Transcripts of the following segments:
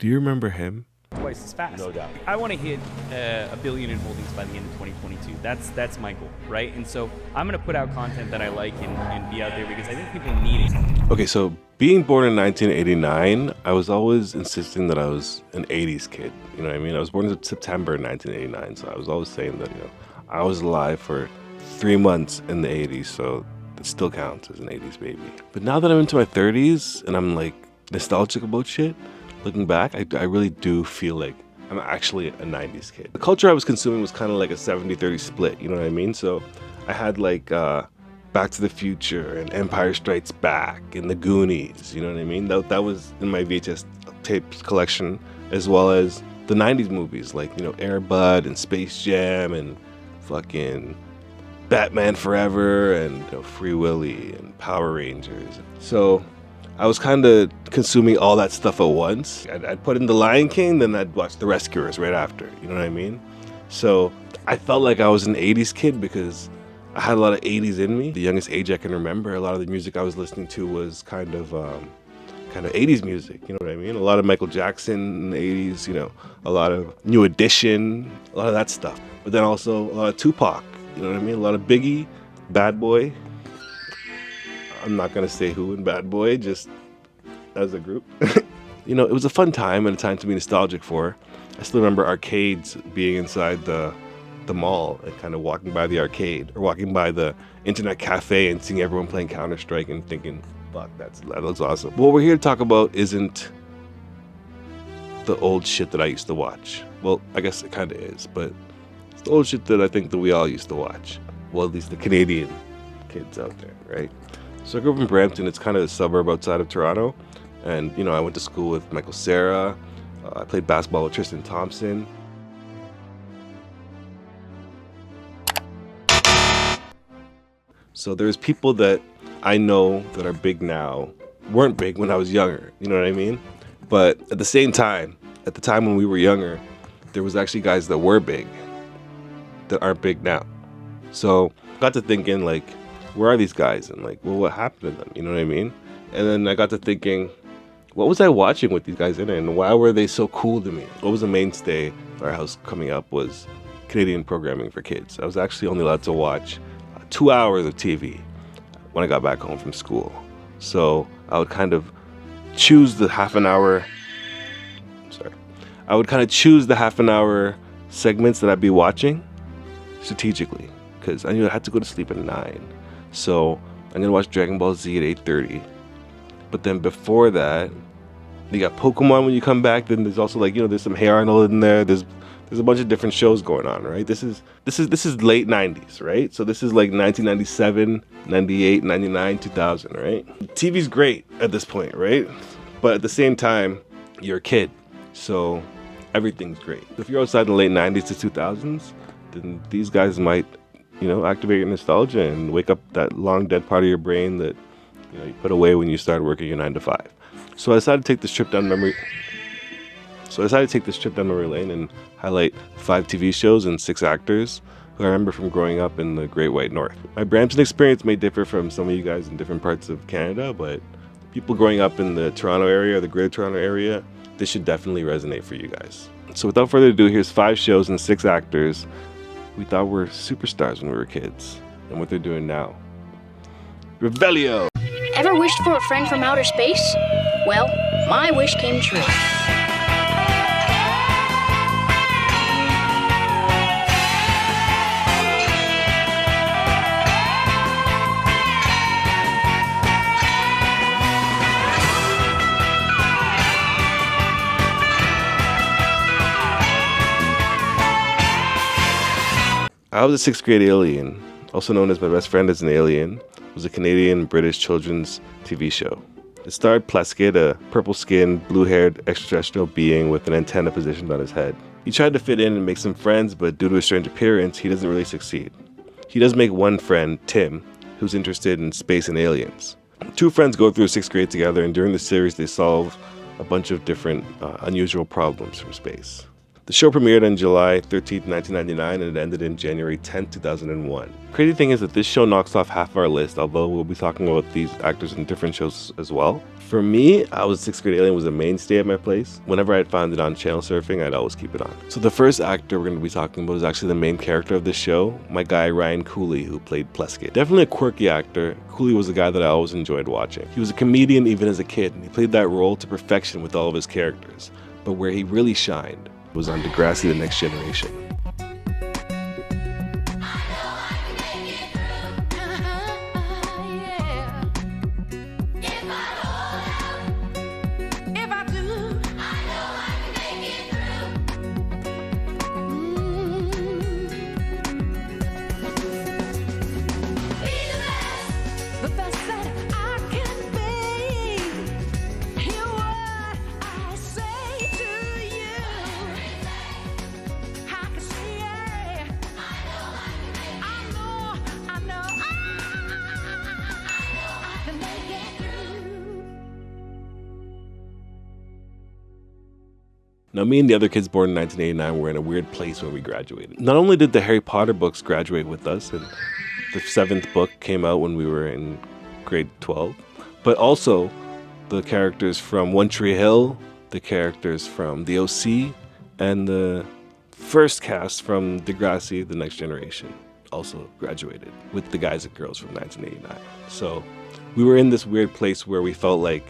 Do you remember him? Twice as fast. No doubt. I want to hit $1 billion in holdings by the end of 2022. That's my goal, right? And so I'm going to put out content that I like and be out there because I think people need it. Okay, so being born in 1989, I was always insisting that I was an 80s kid. You know what I mean? I was born in September 1989, so I was always saying that, I was alive for 3 months in the 80s, so it still counts as an 80s baby. But now that I'm into my 30s and I'm like nostalgic about shit, looking back, I really do feel like I'm actually a 90s kid. The culture I was consuming was kind of like a 70-30 split, you know what I mean? So I had like Back to the Future and Empire Strikes Back and The Goonies, you know what I mean? That was in my VHS tapes collection, as well as the 90s movies like, Air Bud and Space Jam and fucking Batman Forever and Free Willy and Power Rangers. So I was kind of consuming all that stuff at once. I'd put in The Lion King, then I'd watch The Rescuers right after, you know what I mean? So I felt like I was an 80s kid because I had a lot of 80s in me. The youngest age I can remember, a lot of the music I was listening to was kind of 80s music, you know what I mean? A lot of Michael Jackson in the 80s, a lot of New Edition, a lot of that stuff. But then also a lot of Tupac, you know what I mean? A lot of Biggie, Bad Boy. I'm not going to say who in Bad Boy, just as a group. It was a fun time and a time to be nostalgic for. I still remember arcades being inside the mall and kind of walking by the arcade or walking by the internet cafe and seeing everyone playing Counter-Strike and thinking, fuck, that looks awesome. What we're here to talk about isn't the old shit that I used to watch. Well, I guess it kind of is, but it's the old shit that I think that we all used to watch. Well, at least the Canadian kids out there, right? So I grew up in Brampton. It's kind of a suburb outside of Toronto. And, I went to school with Michael Cera. I played basketball with Tristan Thompson. So there's people that I know that are big now, weren't big when I was younger, you know what I mean? But at the same time, at the time when we were younger, there was actually guys that were big that aren't big now. So I got to thinking, like, where are these guys? And like, well, what happened to them? You know what I mean? And then I got to thinking, what was I watching with these guys in it? And why were they so cool to me? What was the mainstay at our house coming up was Canadian programming for kids. I was actually only allowed to watch 2 hours of TV when I got back home from school. So I would kind of choose the half an hour segments that I'd be watching strategically, because I knew I had to go to sleep at 9. So I'm gonna watch Dragon Ball Z at 8:30. But then before that, you got Pokemon when you come back. Then there's also like, there's some Hey Arnold in there. There's a bunch of different shows going on, right? This is late 90s, right? So this is like 1997, 98, 99, 2000, right? TV's great at this point, right? But at the same time, you're a kid, so everything's great. If you're outside the late 90s to 2000s, then these guys might activate your nostalgia and wake up that long dead part of your brain that you put away when you started working your 9 to 5. So I decided to take this trip down memory lane and highlight 5 TV shows and 6 actors who I remember from growing up in the Great White North. My Brampton experience may differ from some of you guys in different parts of Canada, but people growing up in the Toronto area or the Greater Toronto area, this should definitely resonate for you guys. So without further ado, here's 5 shows and 6 actors we thought were superstars when we were kids, and what they're doing now. Revelio! Ever wished for a friend from outer space? Well, my wish came true. I was a 6th grade alien, also known as My Best Friend is an Alien. It was a Canadian-British children's TV show. It starred Plesket, a purple-skinned, blue-haired extraterrestrial being with an antenna positioned on his head. He tried to fit in and make some friends, but due to his strange appearance, he doesn't really succeed. He does make one friend, Tim, who's interested in space and aliens. 2 friends go through 6th grade together, and during the series, they solve a bunch of different unusual problems from space. The show premiered on July 13th, 1999, and it ended in January 10th, 2001. Crazy thing is that this show knocks off half of our list, although we'll be talking about these actors in different shows as well. For me, I was 6th Grade Alien was a mainstay at my place. Whenever I'd find it on channel surfing, I'd always keep it on. So the first actor we're going to be talking about is actually the main character of this show, my guy Ryan Cooley, who played Pleskett. Definitely a quirky actor. Cooley was a guy that I always enjoyed watching. He was a comedian even as a kid, and he played that role to perfection with all of his characters. But where he really shined was on Degrassi, The Next Generation. Now, me and the other kids born in 1989 were in a weird place when we graduated. Not only did the Harry Potter books graduate with us, and the 7th book came out when we were in grade 12, but also the characters from One Tree Hill, the characters from The OC, and the first cast from Degrassi, The Next Generation also graduated with the guys and girls from 1989. So we were in this weird place where we felt like,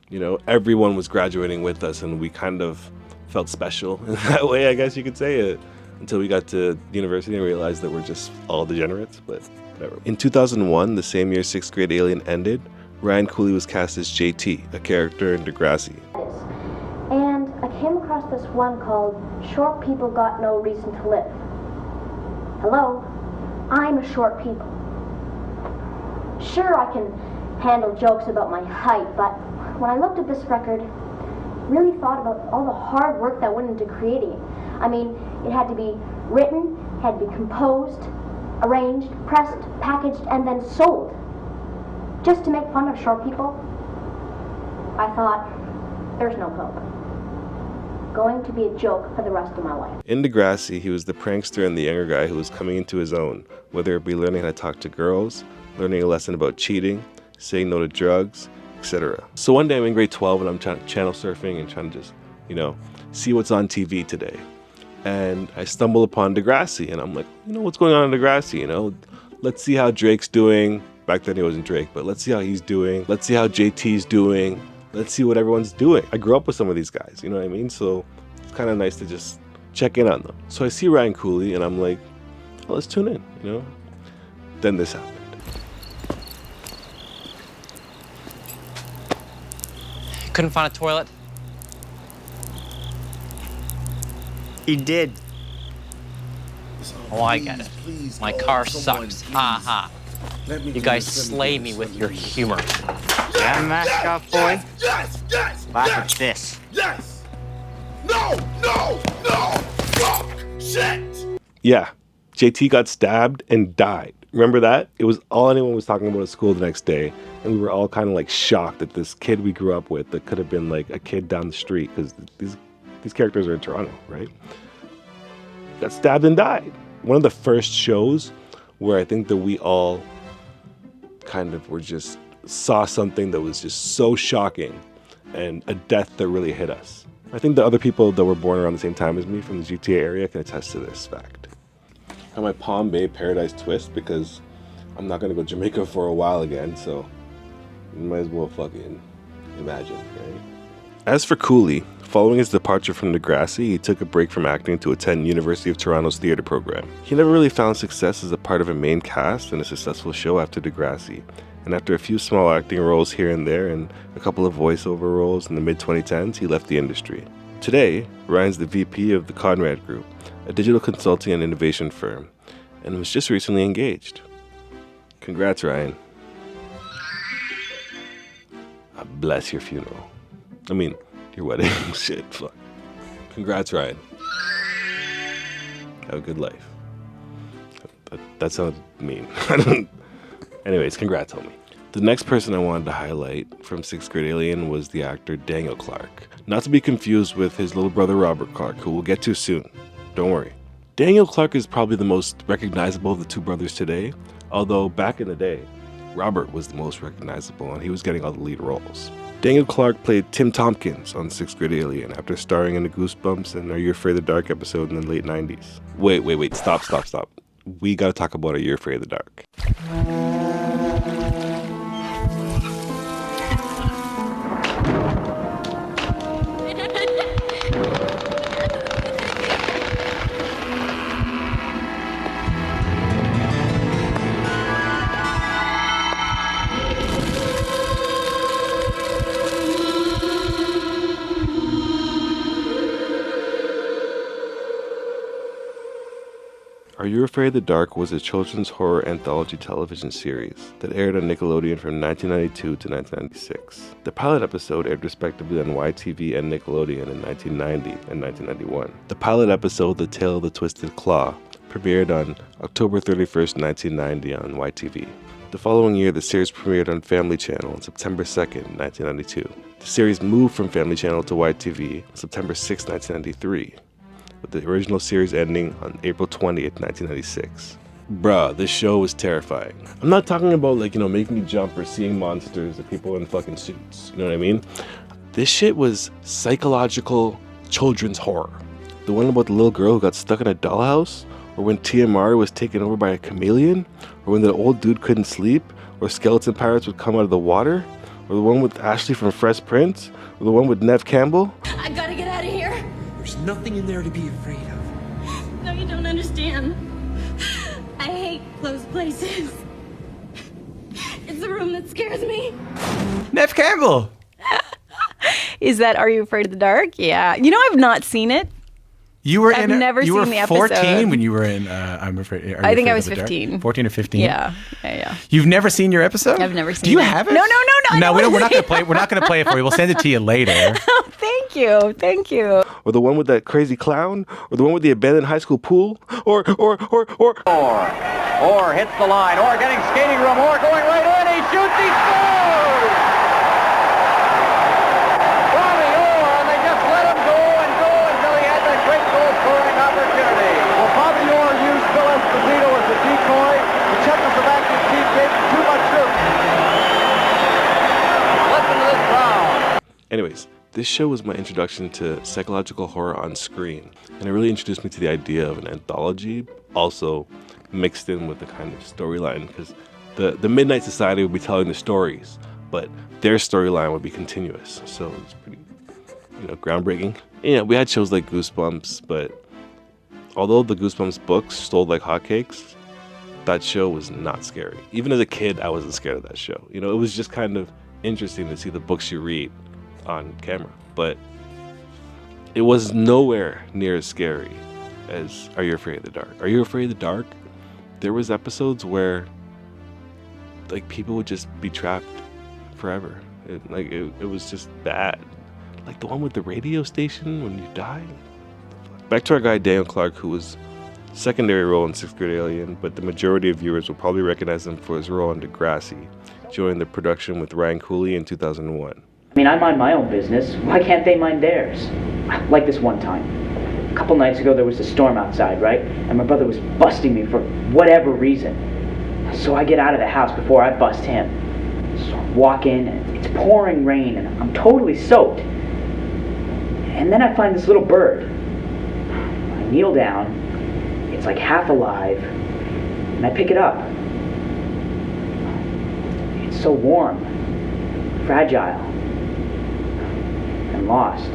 you know, everyone was graduating with us, and we kind of felt special in that way, I guess you could say it, until we got to university and realized that we're just all degenerates, but whatever. In 2001, the same year 6th Grade Alien ended, Ryan Cooley was cast as JT, a character in Degrassi. And I came across this one called Short People Got No Reason to Live. Hello, I'm a short people. Sure, I can handle jokes about my height, but when I looked at this record, really thought about all the hard work that went into creating it. I mean, it had to be written, had to be composed, arranged, pressed, packaged, and then sold. Just to make fun of short people? I thought, there's no hope. Going to be a joke for the rest of my life. In Degrassi, he was the prankster and the younger guy who was coming into his own, whether it be learning how to talk to girls, learning a lesson about cheating, saying no to drugs, etc. So one day I'm in grade 12 and I'm channel surfing and trying to just, you know, see what's on TV today. And I stumble upon Degrassi and I'm like, you know, what's going on in Degrassi, you know? Let's see how Drake's doing. Back then he wasn't Drake, but let's see how he's doing. Let's see how JT's doing. Let's see what everyone's doing. I grew up with some of these guys, you know what I mean? So it's kind of nice to just check in on them. So I see Ryan Cooley and I'm like, oh, let's tune in, you know? Then this happened. Couldn't find a toilet? He did. Oh, I get it. My car sucks. Ha ha. You guys slay me with your humor. Yeah, mascot boy? Yes! Laugh at this. Yes! No! Fuck! Shit! Yeah, JT got stabbed and died. Remember that? It was all anyone was talking about at school the next day, and we were all kind of like shocked that this kid we grew up with that could have been like a kid down the street, because these characters are in Toronto, right? Got stabbed and died. One of the first shows where I think that we all kind of were just saw something that was just so shocking and a death that really hit us. I think the other people that were born around the same time as me from the GTA area can attest to this fact. On my Palm Bay Paradise twist, because I'm not gonna go Jamaica for a while again, so you might as well fucking imagine, right? As for Cooley, following his departure from Degrassi, he took a break from acting to attend University of Toronto's theatre program. He never really found success as a part of a main cast in a successful show after Degrassi, and after a few small acting roles here and there and a couple of voiceover roles in the mid-2010s, he left the industry. Today, Ryan's the VP of the Conrad Group, a digital consulting and innovation firm, and was just recently engaged. Congrats, Ryan. I bless your funeral. I mean, your wedding. Shit, fuck. Congrats, Ryan. Have a good life. That sounds mean. Anyways, congrats, homie. The next person I wanted to highlight from 6th Grade Alien was the actor Daniel Clark. Not to be confused with his little brother Robert Clark, who we'll get to soon. Don't worry. Daniel Clark is probably the most recognizable of the two brothers today, although back in the day, Robert was the most recognizable and he was getting all the lead roles. Daniel Clark played Tim Tompkins on 6th Grade Alien after starring in the Goosebumps and Are You Afraid of the Dark episode in the late 90s. Wait, stop. We gotta talk about Are You Afraid of the Dark. Are You Afraid of the Dark was a children's horror anthology television series that aired on Nickelodeon from 1992 to 1996. The pilot episode aired respectively on YTV and Nickelodeon in 1990 and 1991. The pilot episode, The Tale of the Twisted Claw, premiered on October 31st, 1990 on YTV. The following year, the series premiered on Family Channel on September 2nd, 1992. The series moved from Family Channel to YTV on September 6, 1993. With the original series ending on April 20th, 1996. Bruh, this show was terrifying. I'm not talking about making you jump or seeing monsters or people in fucking suits. You know what I mean? This shit was psychological children's horror. The one about the little girl who got stuck in a dollhouse, or when TMR was taken over by a chameleon, or when the old dude couldn't sleep, or skeleton pirates would come out of the water, or the one with Ashley from Fresh Prince, or the one with Nev Campbell. I gotta get out of here. There's nothing in there to be afraid of. No, you don't understand. I hate closed places. It's the room that scares me. Nev Campbell! Is that Are You Afraid of the Dark? Yeah. You know, I've not seen it. You were I've never seen the episode. 14 when you were in I'm Afraid. I think I was 15. 14 or 15. Yeah. You've never seen your episode? I've never seen it. Do you have it? No. No, we're not going to play. We're not going to play it for you. We'll send it to you later. Oh, thank you. Or the one with that crazy clown, or the one with the abandoned high school pool, or hits the line, or getting skating room, or going right in, he shoots, he scores! Bobby Orr, and they just let him go until he had that great goal-scoring opportunity. Well, Bobby Orr used Phil Esposito as a decoy. The Czechoslovakian team gave him too much room. Listen to this crowd. Anyways, this show was my introduction to psychological horror on screen, and it really introduced me to the idea of an anthology, also mixed in with the kind of storyline, because the Midnight Society would be telling the stories, but their storyline would be continuous, so it was pretty, groundbreaking. Yeah, we had shows like Goosebumps, but although the Goosebumps books sold like hotcakes, that show was not scary. Even as a kid, I wasn't scared of that show. It was just kind of interesting to see the books you read on camera, but it was nowhere near as scary as Are You Afraid of the Dark? Are You Afraid of the Dark? There was episodes where people would just be trapped forever. It was just bad. Like the one with the radio station when you die. Back to our guy Daniel Clark, who was secondary role in 6th Grade Alien, but the majority of viewers will probably recognize him for his role in Degrassi, joining the production with Ryan Cooley in 2001. I mind my own business. Why can't they mind theirs? Like this one time. A couple nights ago, there was a storm outside, right? And my brother was busting me for whatever reason. So I get out of the house before I bust him. So I walk in, and it's pouring rain, and I'm totally soaked. And then I find this little bird. I kneel down. It's like half alive. And I pick it up. It's so warm, fragile, and lost.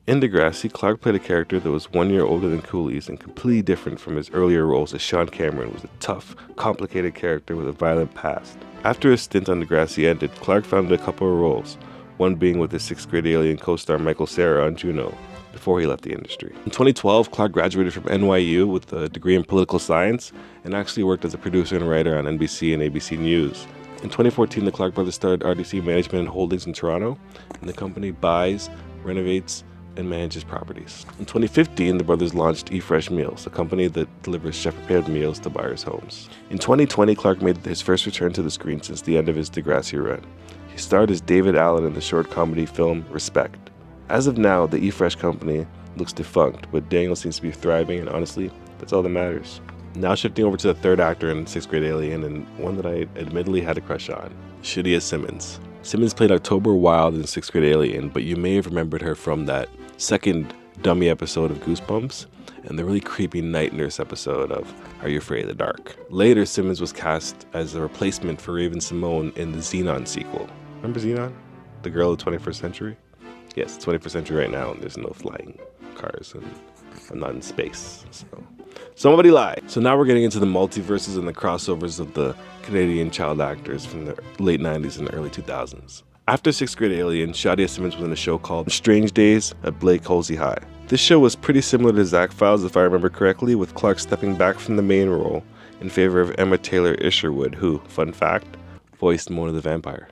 In Degrassi, Clark played a character that was 1 year older than Cooley's and completely different from his earlier roles, as Sean Cameron was a tough, complicated character with a violent past. After his stint on Degrassi ended, Clark found a couple of roles, one being with his 6th Grade Alien co-star Michael Cera on Juno, before he left the industry. In 2012, Clark graduated from NYU with a degree in political science and actually worked as a producer and writer on NBC and ABC News. In 2014, the Clark brothers started RDC Management and Holdings in Toronto, and the company buys, renovates, and manages properties. In 2015, the brothers launched eFresh Meals, a company that delivers chef-prepared meals to buyers' homes. In 2020, Clark made his first return to the screen since the end of his Degrassi run. He starred as David Allen in the short comedy film Respect. As of now, the eFresh company looks defunct, but Daniel seems to be thriving, and honestly, that's all that matters. Now shifting over to the third actor in 6th Grade Alien, and one that I admittedly had a crush on, Shadia Simmons. Simmons played October Wilde in 6th Grade Alien, but you may have remembered her from that second dummy episode of Goosebumps and the really creepy night nurse episode of Are You Afraid of the Dark? Later, Simmons was cast as a replacement for Raven Simone in the Xenon sequel. Remember Xenon? The girl of the 21st century? Yes, 21st century right now, and there's no flying cars, and I'm not in space, so somebody lied. So now we're getting into the multiverses and the crossovers of the Canadian child actors from the late 90s and early 2000s. After 6th Grade Alien, Shadia Simmons was in a show called Strange Days at Blake Holsey High. This show was pretty similar to Zack Files, if I remember correctly, with Clark stepping back from the main role in favor of Emma Taylor Isherwood, who, fun fact, voiced Mona the Vampire.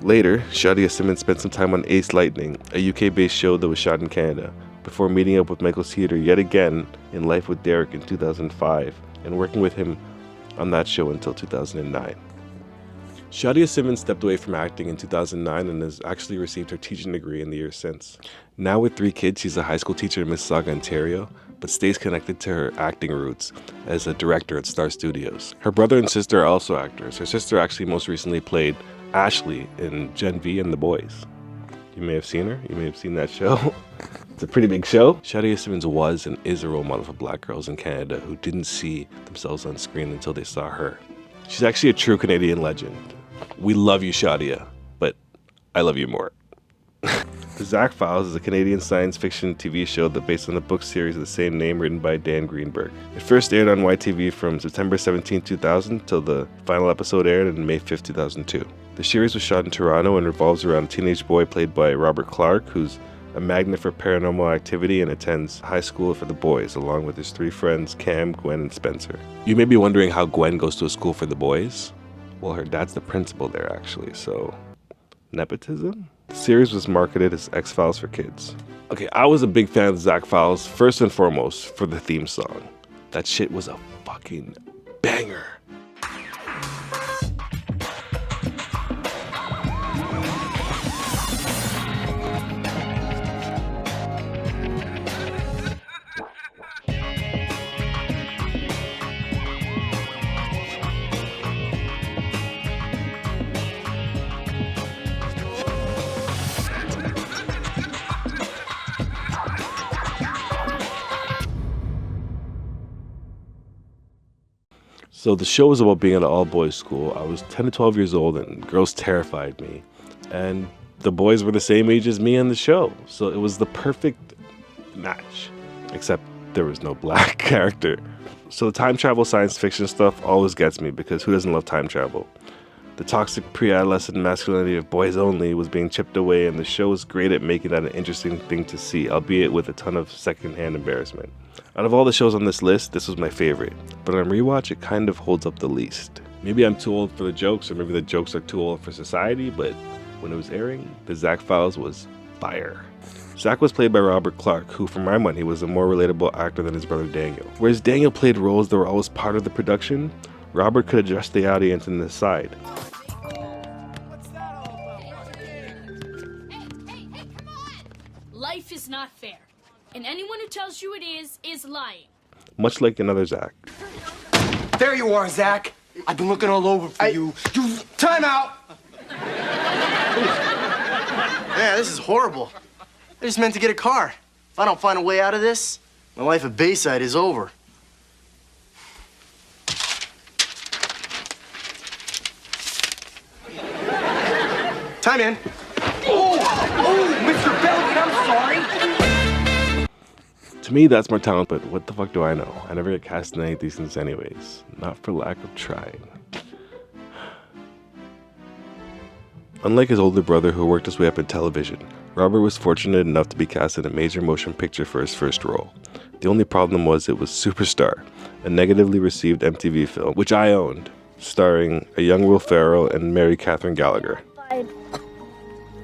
Later, Shadia Simmons spent some time on Ace Lightning, a UK-based show that was shot in Canada, before meeting up with Michael Cedar yet again in Life with Derek in 2005 and working with him on that show until 2009. Shadia Simmons stepped away from acting in 2009 and has actually received her teaching degree in the years since. Now with 3 kids, she's a high school teacher in Mississauga, Ontario, but stays connected to her acting roots as a director at Star Studios. Her brother and sister are also actors. Her sister actually most recently played Ashley in Gen V and The Boys. You may have seen her. You may have seen that show. It's a pretty big show. Shadia Simmons was and is a role model for black girls in Canada who didn't see themselves on screen until they saw her. She's actually a true Canadian legend. We love you, Shadia, but I love you more. The Zack Files is a Canadian science fiction TV show that based on the book series of the same name written by Dan Greenberg. It first aired on YTV from September 17, 2000 till the final episode aired on May 5, 2002. The series was shot in Toronto and revolves around a teenage boy played by Robert Clark, who's a magnet for paranormal activity and attends high school for the boys, along with his 3 friends, Cam, Gwen, and Spencer. You may be wondering how Gwen goes to a school for the boys. Well, her dad's the principal there, actually, so nepotism? The series was marketed as X-Files for kids. Okay, I was a big fan of Zack Files, first and foremost, for the theme song. That shit was a fucking banger. So the show was about being at an all-boys school. I was 10 to 12 years old and girls terrified me. And the boys were the same age as me on the show. So it was the perfect match, except there was no black character. So the time travel science fiction stuff always gets me because who doesn't love time travel? The toxic pre-adolescent masculinity of boys only was being chipped away, and the show was great at making that an interesting thing to see, albeit with a ton of secondhand embarrassment. Out of all the shows on this list, this was my favorite, but on rewatch, it kind of holds up the least. Maybe I'm too old for the jokes, or maybe the jokes are too old for society, but when it was airing, the Zack Files was fire. Zack was played by Robert Clark, who, from my mind, he was a more relatable actor than his brother Daniel. Whereas Daniel played roles that were always part of the production, Robert could address the audience and decide. Life is not fair, and anyone who tells you it is lying. Much like another Zack. There you are, Zack. I've been looking all over for you. Time out! Yeah, this is horrible. I just meant to get a car. If I don't find a way out of this, my life at Bayside is over. Time in. Oh, Mr. Belkin, I'm sorry. To me, that's my talent, but what the fuck do I know? I never get cast in any of these things anyways. Not for lack of trying. Unlike his older brother who worked his way up in television, Robert was fortunate enough to be cast in a major motion picture for his first role. The only problem was it was Superstar, a negatively received MTV film, which I owned, starring a young Will Ferrell and Mary Catherine Gallagher.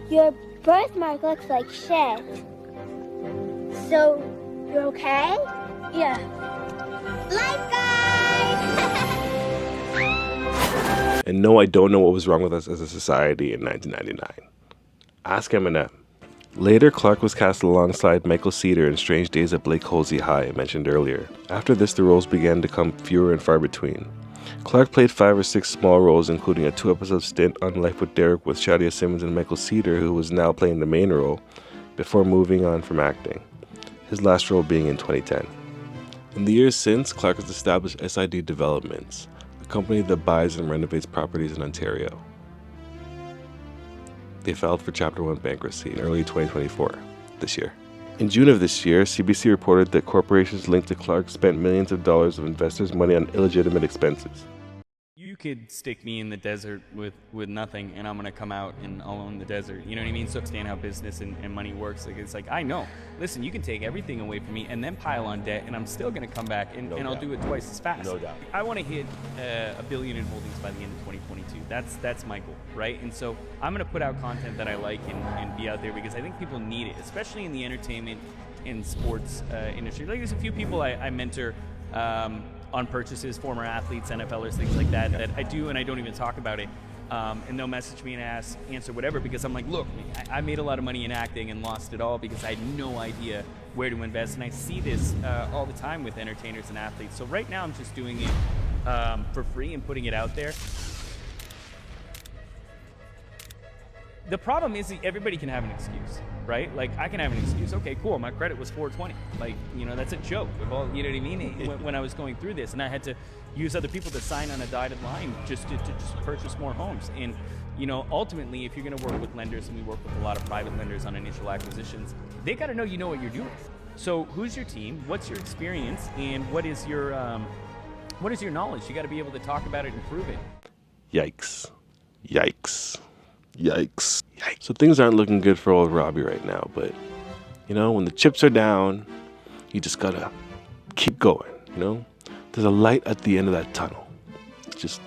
Your birthmark looks like shit. So, you're okay? Yeah. Life guy! And no, I don't know what was wrong with us as a society in 1999. Ask Eminem. Later, Clark was cast alongside Michael Cedar in Strange Days at Blake Holsey High, I mentioned earlier. After this, the roles began to come fewer and far between. Clark played 5 or 6 small roles, including a 2-episode stint on Life with Derek with Shadia Simmons and Michael Cedar, who was now playing the main role, before moving on from acting, his last role being in 2010. In the years since, Clark has established SID Developments, a company that buys and renovates properties in Ontario. They filed for Chapter 1 bankruptcy in early 2024, this year. In June of this year, CBC reported that corporations linked to Clark spent millions of dollars of investors' money on illegitimate expenses. You could stick me in the desert with nothing, and I'm gonna come out and I'll own the desert. You know what I mean? So understand how business and money works. Like, it's like, I know. Listen, you can take everything away from me and then pile on debt, and I'm still gonna come back and I'll do it twice as fast. No doubt. I want to hit $1 billion in holdings by the end of 2022. That's my goal, right? And so I'm gonna put out content that I like and be out there because I think people need it, especially in the entertainment and sports industry. Like, there's a few people I mentor. On purchases, former athletes, NFLers, things like that, that I do and I don't even talk about it. And they'll message me and answer whatever, because I'm like, look, I made a lot of money in acting and lost it all because I had no idea where to invest. And I see this all the time with entertainers and athletes. So right now I'm just doing it for free and putting it out there. The problem is that everybody can have an excuse, right? Like, I can have an excuse. Okay, cool. My credit was 420. Like, you know, that's a joke. Of all, you know what I mean? When I was going through this, and I had to use other people to sign on a dotted line just to just purchase more homes. And, you know, ultimately, if you're going to work with lenders, and we work with a lot of private lenders on initial acquisitions, they got to know you know what you're doing. So, who's your team? What's your experience? And what is your knowledge? You got to be able to talk about it and prove it. Yikes. Yikes. Yikes. Yikes. So things aren't looking good for old Robbie right now, but, you know, when the chips are down, you just gotta keep going, you know? There's a light at the end of that tunnel. Just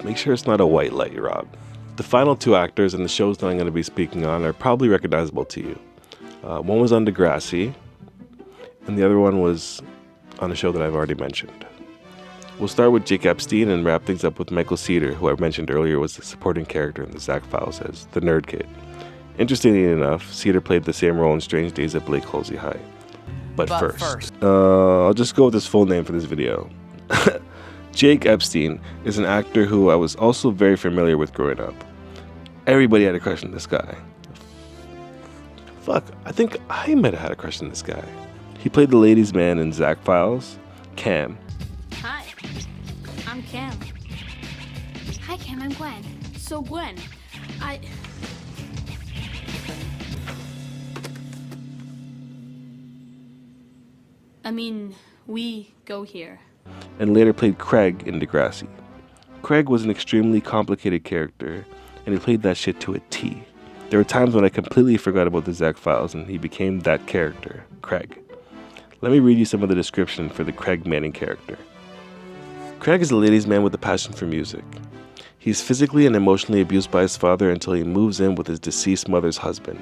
make sure it's not a white light, Rob. The final 2 actors in the shows that I'm going to be speaking on are probably recognizable to you. One was on Degrassi, and the other one was on a show that I've already mentioned. We'll start with Jake Epstein and wrap things up with Michael Cedar, who I mentioned earlier was the supporting character in the Zack Files as the nerd kid. Interestingly enough, Cedar played the same role in Strange Days at Blake Holsey High. But first, I'll just go with his full name for this video. Jake Epstein is an actor who I was also very familiar with growing up. Everybody had a crush on this guy. Fuck, I think I might have had a crush on this guy. He played the ladies' man in Zack Files, Cam. Hi, I'm Cam. Hi, Cam, I'm Gwen. So Gwen, I mean, we go here. And later played Craig in Degrassi. Craig was an extremely complicated character, and he played that shit to a T. There were times when I completely forgot about the Zack Files, and he became that character, Craig. Let me read you some of the description for the Craig Manning character. Craig is a ladies' man with a passion for music. He's physically and emotionally abused by his father until he moves in with his deceased mother's husband.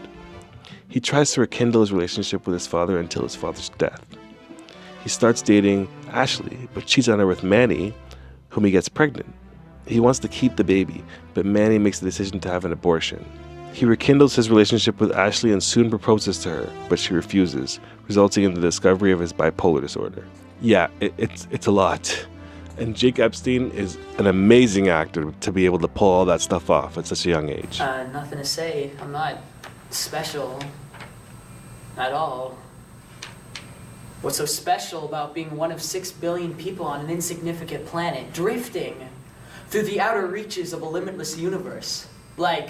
He tries to rekindle his relationship with his father until his father's death. He starts dating Ashley, but cheats on her with Manny, whom he gets pregnant. He wants to keep the baby, but Manny makes the decision to have an abortion. He rekindles his relationship with Ashley and soon proposes to her, but she refuses, resulting in the discovery of his bipolar disorder. Yeah, it's a lot. And Jake Epstein is an amazing actor to be able to pull all that stuff off at such a young age. Nothing to say. I'm not special at all. What's so special about being one of 6 billion people on an insignificant planet, drifting through the outer reaches of a limitless universe? Like,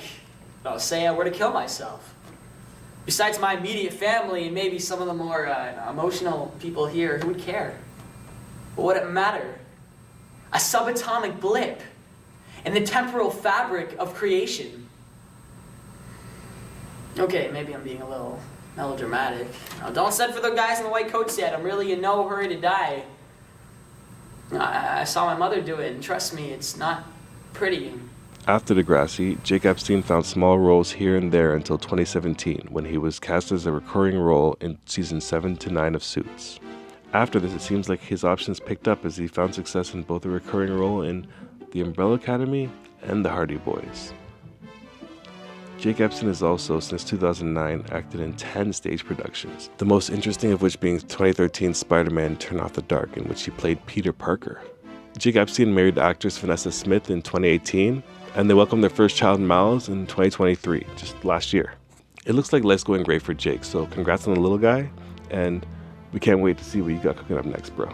say I were to kill myself. Besides my immediate family and maybe some of the more emotional people here, who would care? What would it matter? A subatomic blip in the temporal fabric of creation. Okay, maybe I'm being a little melodramatic. Now, don't send for the guys in the white coats yet. I'm really in no hurry to die. I saw my mother do it, and trust me, it's not pretty. After Degrassi, Jake Epstein found small roles here and there until 2017, when he was cast as a recurring role in season 7 to 9 of Suits. After this, it seems like his options picked up as he found success in both a recurring role in The Umbrella Academy and The Hardy Boys. Jake Epstein has also, since 2009, acted in 10 stage productions, the most interesting of which being 2013's Spider-Man Turn Off the Dark, in which he played Peter Parker. Jake Epstein married actress Vanessa Smith in 2018, and they welcomed their first child, Miles, in 2023, just last year. It looks like life's going great for Jake, so congrats on the little guy, and we can't wait to see what you got cooking up next, bro.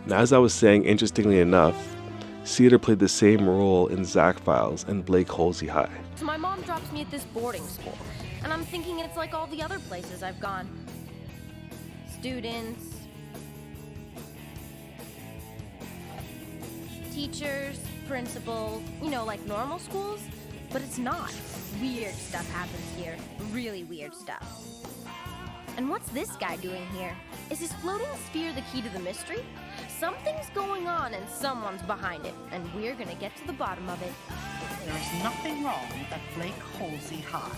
Now, as I was saying, interestingly enough, Cedar played the same role in Zack Files and Blake Holsey High. So my mom drops me at this boarding school, and I'm thinking it's like all the other places I've gone. Students, teachers, principals, like normal schools, but it's not. Weird stuff happens here, really weird stuff. And what's this guy doing here? Is his floating sphere the key to the mystery? Something's going on and someone's behind it, and we're gonna get to the bottom of it. There's nothing wrong at Blake Holsey High.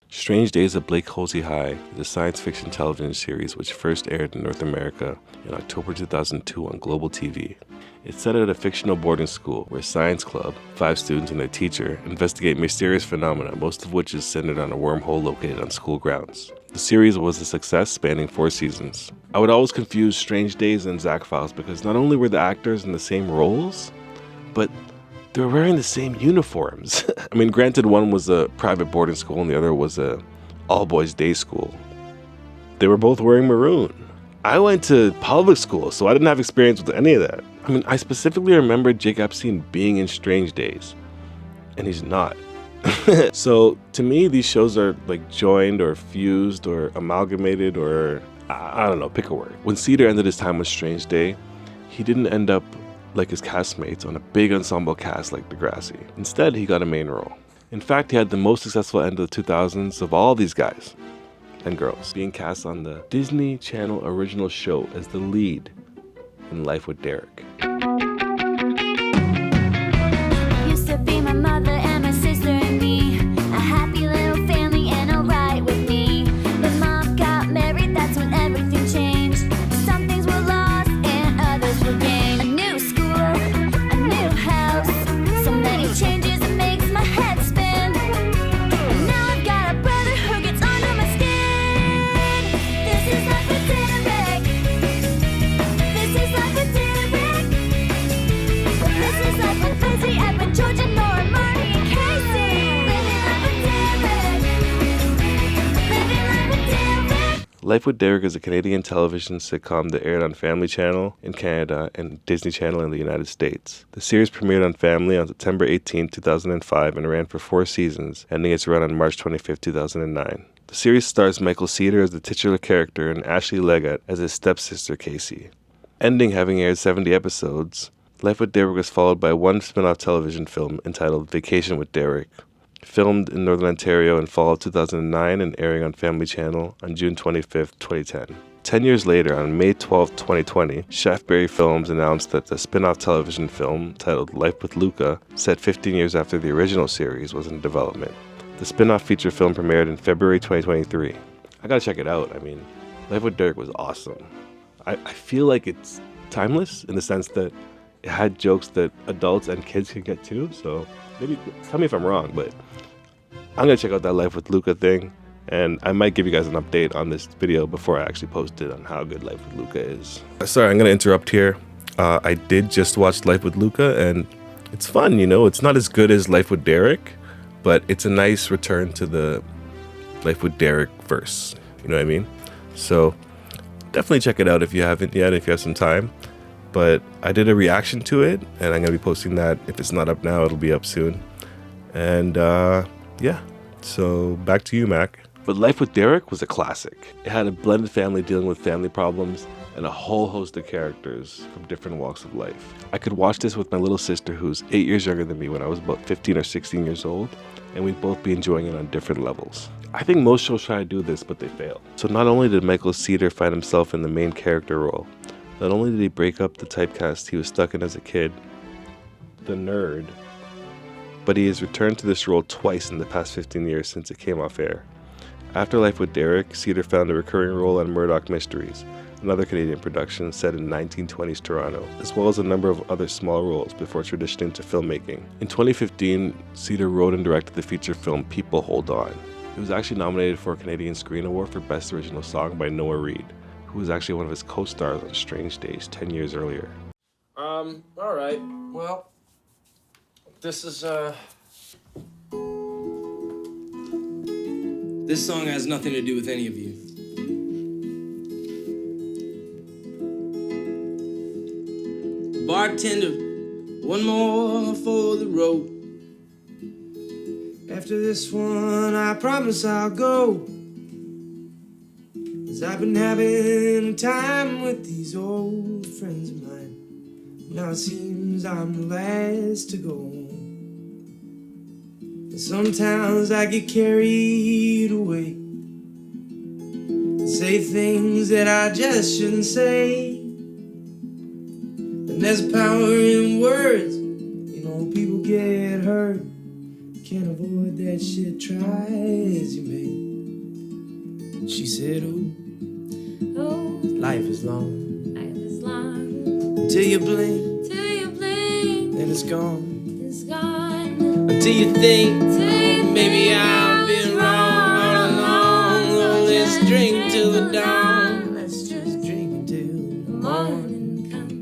Strange Days at Blake Holsey High is a science fiction television series which first aired in North America in October 2002 on Global TV. It's set at a fictional boarding school where Science Club, 5 students and their teacher, investigate mysterious phenomena, most of which is centered on a wormhole located on school grounds. The series was a success, spanning 4 seasons. I would always confuse Strange Days and Zack Files because not only were the actors in the same roles, but they were wearing the same uniforms. I mean, granted, one was a private boarding school and the other was a all-boys day school. They were both wearing maroon. I went to public school, so I didn't have experience with any of that. I mean, I specifically remember Jake Epstein being in Strange Days, and he's not. So, to me, these shows are like joined or fused or amalgamated or, I don't know, pick a word. When Cedar ended his time with Strange Day, he didn't end up like his castmates on a big ensemble cast like Degrassi. Instead, he got a main role. In fact, he had the most successful end of the 2000s of all these guys and girls, being cast on the Disney Channel original show as the lead in Life with Derek. Used to be my mother and my sister and me, a happy little family and alright with me. But mom got married, that's when everything changed. Some things were lost and others were gained. A new school, a new house, so many changes it makes my head spin. And now I've got a brother who gets under my skin. This is life with Derek. This is life with Derek. This is life with Lizzie, Edwin, George, and Nora, Marty, and Casey. Living life with Derek. Living life with Derek. Life with Derek is a Canadian television sitcom that aired on Family Channel in Canada and Disney Channel in the United States. The series premiered on Family on September 18, 2005 and ran for 4 seasons, ending its run on March 25, 2009. The series stars Michael Cedar as the titular character and Ashley Leggett as his stepsister Casey. Ending having aired 70 episodes, Life with Derek was followed by one spin-off television film entitled Vacation with Derek, filmed in Northern Ontario in fall of 2009 and airing on Family Channel on June 25, 2010. 10 years later, on May 12, 2020, Shaftesbury Films announced that the spin-off television film titled Life with Luca, set 15 years after the original series, was in development. The spin-off feature film premiered in February 2023. I gotta check it out. I mean, Life with Derek was awesome. I feel like it's timeless in the sense that it had jokes that adults and kids could get too, so maybe tell me if I'm wrong, but I'm gonna check out that Life with Luca thing, and I might give you guys an update on this video before I actually post it on how good Life with Luca is. Sorry, I'm gonna interrupt here. I did just watch Life with Luca, and it's fun, you know? It's not as good as Life with Derek, but it's a nice return to the Life with Derek verse, you know what I mean? So definitely check it out if you haven't yet, if you have some time. But I did a reaction to it, and I'm going to be posting that. If it's not up now, it'll be up soon. And yeah, so back to you, Mac. But Life with Derek was a classic. It had a blended family dealing with family problems and a whole host of characters from different walks of life. I could watch this with my little sister, who's 8 years younger than me, when I was about 15 or 16 years old, and we'd both be enjoying it on different levels. I think most shows try to do this, but they fail. So not only did Michael Cedar find himself in the main character role, not only did he break up the typecast he was stuck in as a kid, the nerd, but he has returned to this role twice in the past 15 years since it came off air. After Life with Derek, Cedar found a recurring role on Murdoch Mysteries, another Canadian production set in 1920s Toronto, as well as a number of other small roles before transitioning to filmmaking. In 2015, Cedar wrote and directed the feature film People Hold On. It was actually nominated for a Canadian Screen Award for Best Original Song by Noah Reid, who was actually one of his co-stars on Strange Days 10 years earlier. Alright, well, this is, this song has nothing to do with any of you. Bartender, one more for the road. After this one, I promise I'll go. 'Cause I've been having a time with these old friends of mine. Now it seems I'm the last to go. And sometimes I get carried away, say things that I just shouldn't say. And there's power in words, you know, people get hurt. Can't avoid that shit, try as you may. She said, oh, life is long. Life is long. Until you blink, and it's gone. Until you think, oh, maybe I've been wrong all along. Oh, let's drink till the dawn. Let's just drink until the morning comes.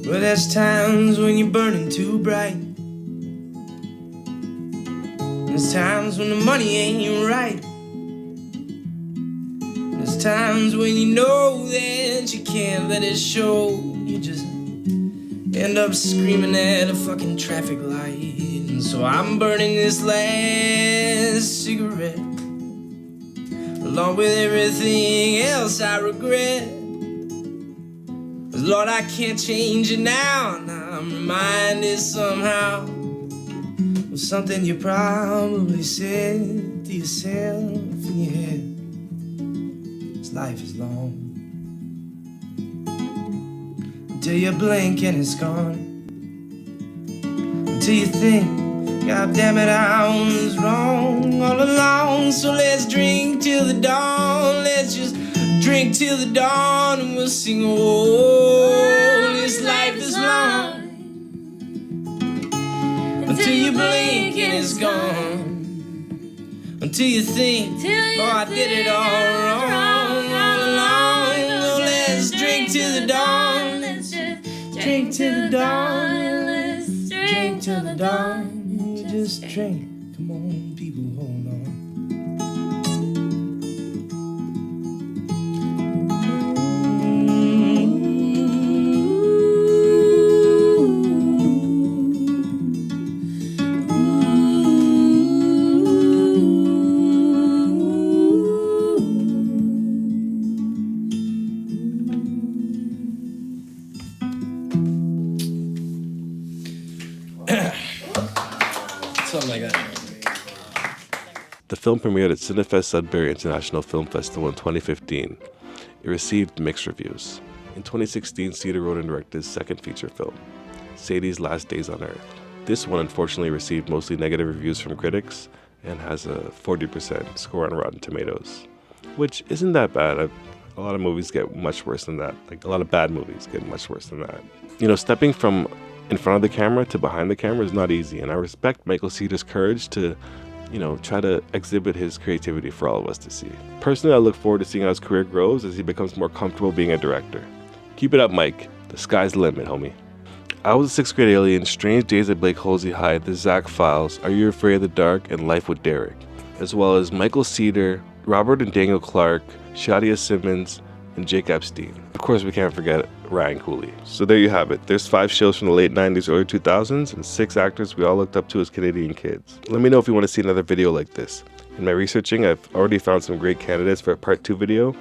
Well, there's times when you're burning too bright. There's times when the money ain't right. There's times when you know that you can't let it show. You just end up screaming at a fucking traffic light. And so I'm burning this last cigarette, along with everything else I regret. Lord, I can't change it now. Now I'm reminded somehow of something you probably said to yourself in your head. This life is long. Until you blink and it's gone. Until you think, God damn it, I was wrong all along. So let's drink till the dawn. Let's just drink till the dawn and we'll sing, oh, this life is long. Until you blink and it's gone. Until you think, oh, I did it all wrong all along. Oh, let's drink till the dawn. Let's just drink till the dawn. Let's drink till the dawn. We just drink. Come on, people, hold on. Something like that. The film premiered at Cinefest Sudbury International Film Festival in 2015. It received mixed reviews. In 2016, Cedar wrote and directed his second feature film, Sadie's Last Days on Earth. This one unfortunately received mostly negative reviews from critics and has a 40% score on Rotten Tomatoes, which isn't that bad. A lot of movies get much worse than that. Like, a lot of bad movies get much worse than that. You know, stepping from in front of the camera to behind the camera is not easy, and I respect Michael Cedar's courage to, you know, try to exhibit his creativity for all of us to see. Personally, I look forward to seeing how his career grows as he becomes more comfortable being a director. Keep it up, Mike. The sky's the limit, homie. I Was a Sixth Grade Alien, Strange Days at Blake Holsey High, The Zack Files, Are You Afraid of the Dark, and Life with Derek, as well as Michael Cedar, Robert and Daniel Clark, Shadia Simmons, and Jake Epstein. Of course, we can't forget Ryan Cooley. So there you have it. There's 5 shows from the late 90s, early 2000s, and 6 actors we all looked up to as Canadian kids. Let me know if you want to see another video like this. In my researching, I've already found some great candidates for a part 2 video,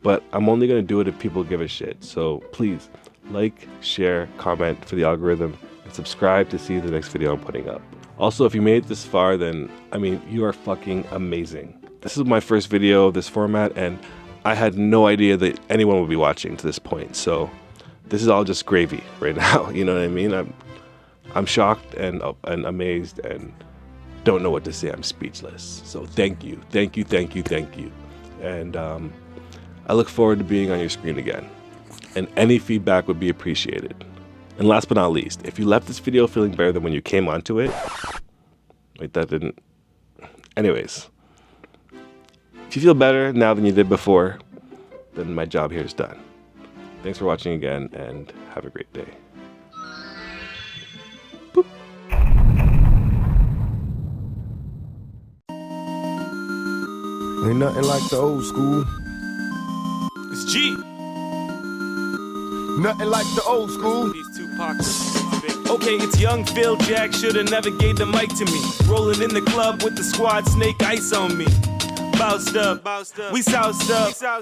but I'm only going to do it if people give a shit. So please, like, share, comment for the algorithm, and subscribe to see the next video I'm putting up. Also, if you made it this far, then, I mean, you are fucking amazing. This is my first video of this format, and I had no idea that anyone would be watching to this point, so this is all just gravy right now, you know what I mean? I'm shocked and amazed and don't know what to say. I'm speechless. So thank you. And I look forward to being on your screen again. And any feedback would be appreciated. And last but not least, if you left this video feeling better than when you came onto it, wait, that didn't. Anyways, if you feel better now than you did before, then my job here is done. Thanks for watching again, and have a great day. Boop. Ain't nothing like the old school. It's G. Nothing like the old school. These two pockets. Okay, it's young Phil Jack, shoulda never gave the mic to me. Rolling in the club with the squad, snake ice on me. Boused up, we soused up.